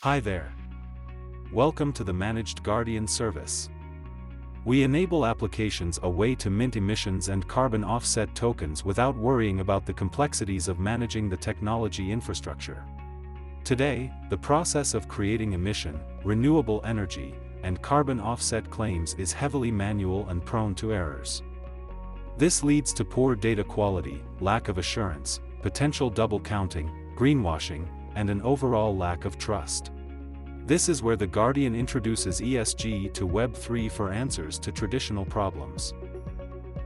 Hi there. Welcome to the Managed Guardian service. We enable applications a way to mint emissions and carbon offset tokens without worrying about the complexities of managing the technology infrastructure. Today, the process of creating emission, renewable energy, and carbon offset claims is heavily manual and prone to errors. This leads to poor data quality, lack of assurance, potential double counting, greenwashing, and an overall lack of trust. This is where the Guardian introduces ESG to Web3 for answers to traditional problems.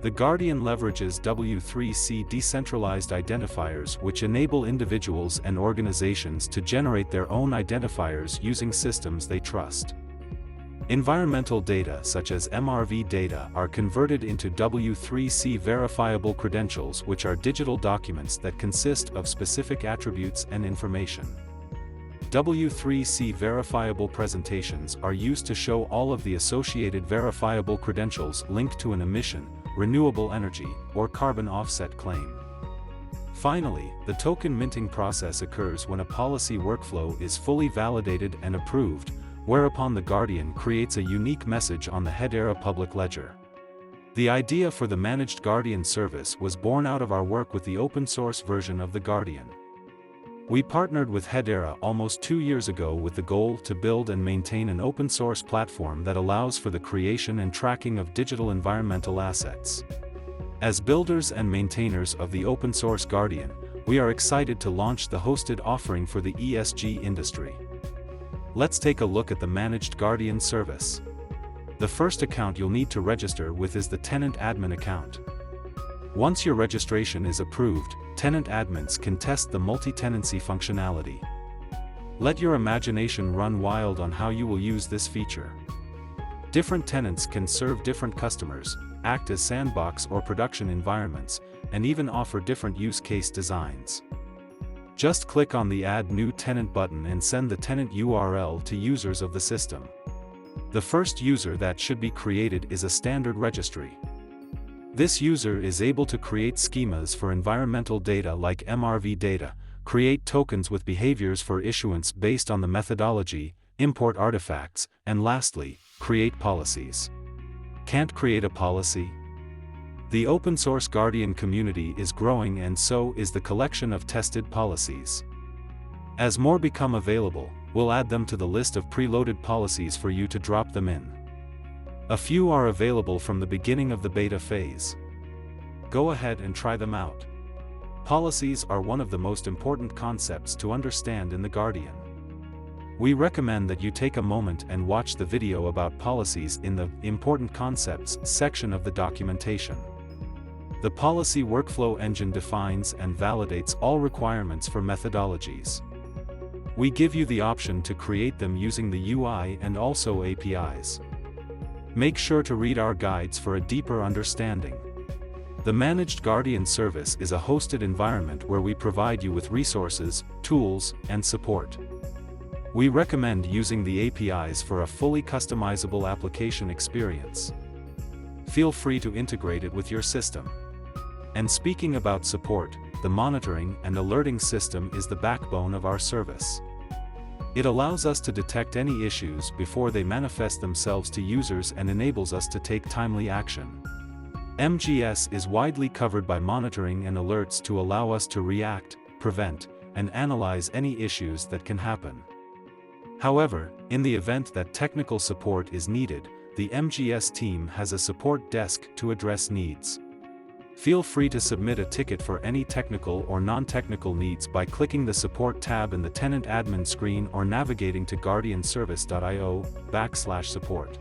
The Guardian leverages W3C Decentralized Identifiers, which enable individuals and organizations to generate their own identifiers using systems they trust. Environmental data such as MRV data are converted into W3C Verifiable Credentials, which are digital documents that consist of specific attributes and information. W3C Verifiable Presentations are used to show all of the associated verifiable credentials linked to an emission, renewable energy, or carbon offset claim. Finally, the token minting process occurs when a policy workflow is fully validated and approved, whereupon the Guardian creates a unique message on the Hedera public ledger. The idea for the Managed Guardian service was born out of our work with the open-source version of the Guardian. We partnered with Hedera almost 2 years ago with the goal to build and maintain an open-source platform that allows for the creation and tracking of digital environmental assets. As builders and maintainers of the open-source Guardian, we are excited to launch the hosted offering for the ESG industry. Let's take a look at the Managed Guardian service. The first account you'll need to register with is the tenant admin account. Once your registration is approved, tenant admins can test the multi-tenancy functionality. Let your imagination run wild on how you will use this feature. Different tenants can serve different customers, act as sandbox or production environments, and even offer different use case designs. Just click on the Add New Tenant button and send the tenant URL to users of the system. The first user that should be created is a standard registry. This user is able to create schemas for environmental data like MRV data, create tokens with behaviors for issuance based on the methodology, import artifacts, and lastly, create policies. Can't create a policy? The open-source Guardian community is growing, and so is the collection of tested policies. As more become available, we'll add them to the list of preloaded policies for you to drop them in. A few are available from the beginning of the beta phase. Go ahead and try them out. Policies are one of the most important concepts to understand in the Guardian. We recommend that you take a moment and watch the video about policies in the Important Concepts section of the documentation. The policy workflow engine defines and validates all requirements for methodologies. We give you the option to create them using the UI and also APIs. Make sure to read our guides for a deeper understanding. The Managed Guardian service is a hosted environment where we provide you with resources, tools, and support. We recommend using the APIs for a fully customizable application experience. Feel free to integrate it with your system. And speaking about support, the monitoring and alerting system is the backbone of our service. It allows us to detect any issues before they manifest themselves to users and enables us to take timely action. MGS is widely covered by monitoring and alerts to allow us to react, prevent, and analyze any issues that can happen. However, in the event that technical support is needed, the MGS team has a support desk to address needs. Feel free to submit a ticket for any technical or non-technical needs by clicking the Support tab in the Tenant Admin screen or navigating to guardianservice.io/support.